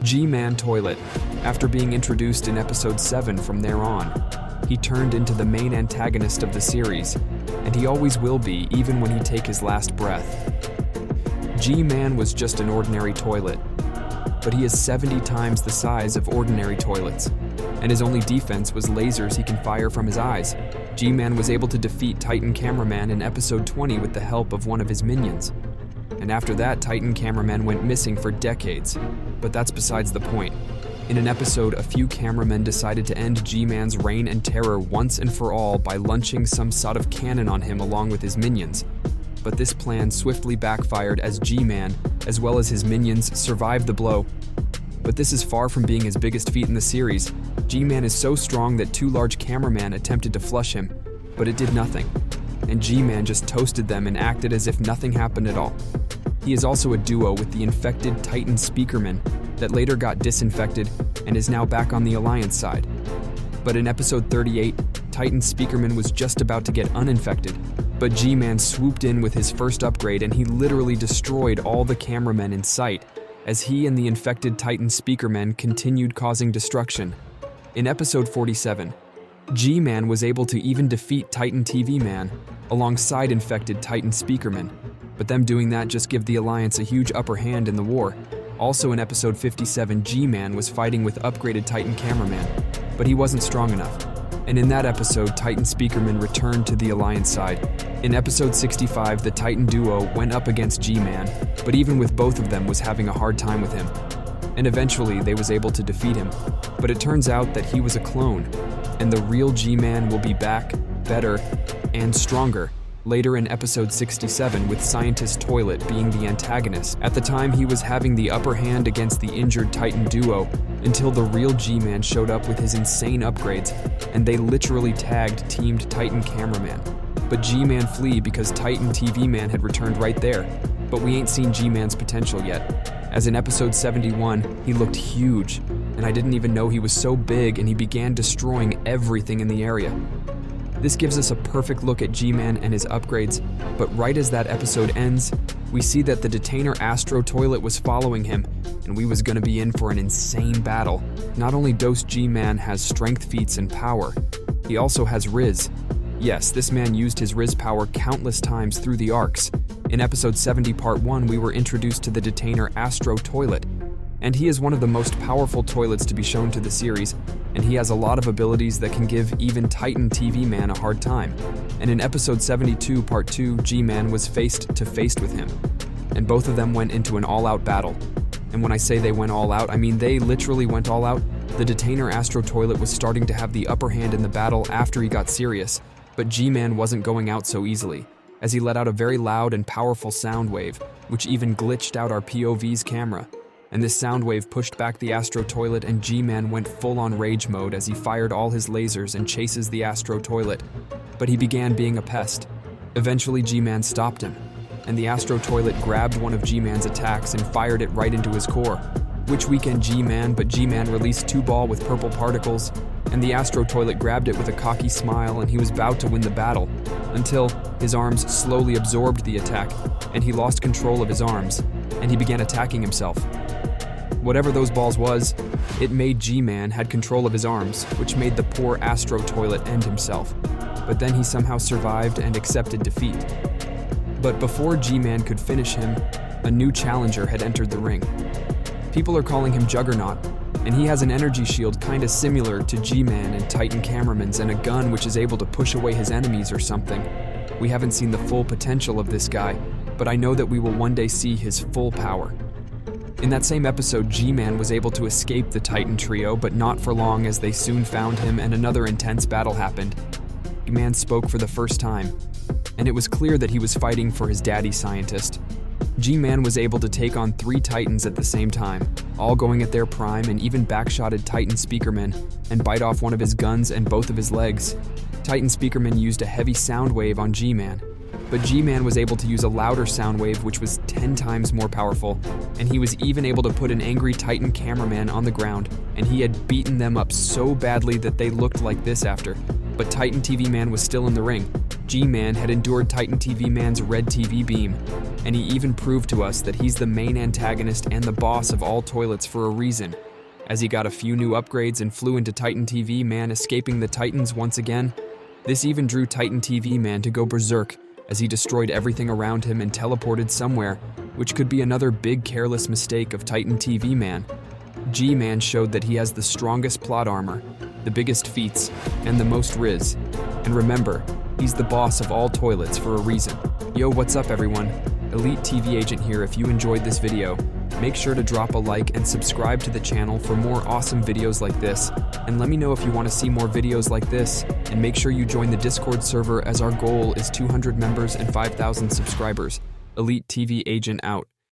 G-Man Toilet. After being introduced in episode 7 from there on, he turned into the main antagonist of the series, and he always will be even when he take his last breath. G-Man was just an ordinary toilet, but he is 70 times the size of ordinary toilets, and his only defense was lasers he can fire from his eyes. G-Man was able to defeat Titan Cameraman in episode 20 with the help of one of his minions. And after that, Titan Cameraman went missing for decades, but that's besides the point. In an episode, a few cameramen decided to end G-Man's reign and terror once and for all by launching some sort of cannon on him along with his minions. But this plan swiftly backfired as G-Man, as well as his minions, survived the blow. But this is far from being his biggest feat in the series. G-Man is so strong that 2 large cameramen attempted to flush him, but it did nothing. And G-Man just toasted them and acted as if nothing happened at all. He is also a duo with the infected Titan Speakerman that later got disinfected and is now back on the Alliance side. But in episode 38, Titan Speakerman was just about to get uninfected, but G-Man swooped in with his first upgrade and he literally destroyed all the cameramen in sight as he and the infected Titan Speakerman continued causing destruction. In episode 47, G-Man was able to even defeat Titan TV Man alongside infected Titan Speakerman, but them doing that just give the Alliance a huge upper hand in the war. Also in episode 57, G-Man was fighting with upgraded Titan Cameraman, but he wasn't strong enough. And in that episode, Titan Speakerman returned to the Alliance side. In episode 65, the Titan duo went up against G-Man, but even with both of them was having a hard time with him. And eventually, they was able to defeat him. But it turns out that he was a clone, and the real G-Man will be back, better, and stronger. Later in episode 67, with Scientist Toilet being the antagonist. At the time, he was having the upper hand against the injured Titan duo until the real G-Man showed up with his insane upgrades, and they literally teamed Titan Cameraman. But G-Man flee because Titan TV Man had returned right there. But we ain't seen G-Man's potential yet, as in episode 71, he looked huge, and I didn't even know he was so big, and he began destroying everything in the area. This gives us a perfect look at G-Man and his upgrades, but right as that episode ends, we see that the Detainer Astro Toilet was following him, and we was gonna be in for an insane battle. Not only does G-Man has strength feats and power, he also has Riz. Yes, this man used his Riz power countless times through the arcs. In episode 70 part 1, we were introduced to the Detainer Astro Toilet, and he is one of the most powerful toilets to be shown to the series, and he has a lot of abilities that can give even Titan TV Man a hard time. And in episode 72 part 2, G-Man was face to face with him, and both of them went into an all-out battle. And when I say they went all out, I mean they literally went all out. The Detainer Astro Toilet was starting to have the upper hand in the battle after he got serious, but G-Man wasn't going out so easily, as he let out a very loud and powerful sound wave, which even glitched out our POV's camera. And this sound wave pushed back the Astro Toilet, and G-Man went full-on rage mode as he fired all his lasers and chases the Astro Toilet. But he began being a pest. Eventually, G-Man stopped him, and the Astro Toilet grabbed one of G-Man's attacks and fired it right into his core, which weakened G-Man, but G-Man released 2 balls with purple particles, and the Astro Toilet grabbed it with a cocky smile, and he was about to win the battle, until his arms slowly absorbed the attack, and he lost control of his arms, and he began attacking himself. Whatever those balls was, it made G-Man had control of his arms, which made the poor Astro Toilet end himself. But then he somehow survived and accepted defeat. But before G-Man could finish him, a new challenger had entered the ring. People are calling him Juggernaut, and he has an energy shield kinda similar to G-Man and Titan Cameraman's, and a gun which is able to push away his enemies or something. We haven't seen the full potential of this guy, but I know that we will one day see his full power. In that same episode, G-Man was able to escape the Titan trio, but not for long, as they soon found him and another intense battle happened. G-Man spoke for the first time, and it was clear that he was fighting for his daddy Scientist. G-Man was able to take on 3 Titans at the same time, all going at their prime, and even backshotted Titan Speakerman and bite off one of his guns and both of his legs. Titan Speakerman used a heavy sound wave on G-Man, but G-Man was able to use a louder sound wave which was 10 times more powerful, and he was even able to put an angry Titan Cameraman on the ground, and he had beaten them up so badly that they looked like this after. But Titan TV Man was still in the ring. G-Man had endured Titan TV Man's red TV beam, and he even proved to us that he's the main antagonist and the boss of all toilets for a reason, as he got a few new upgrades and flew into Titan TV Man, escaping the Titans once again. This even drew Titan TV Man to go berserk, as he destroyed everything around him and teleported somewhere, which could be another big careless mistake of Titan TV Man. G-Man showed that he has the strongest plot armor, the biggest feats, and the most riz. And remember, he's the boss of all toilets for a reason. Yo, what's up everyone? Elite TV Agent here. If you enjoyed this video, make sure to drop a like and subscribe to the channel for more awesome videos like this. And let me know if you want to see more videos like this, and make sure you join the Discord server as our goal is 200 members and 5,000 subscribers. Elite TV Agent out.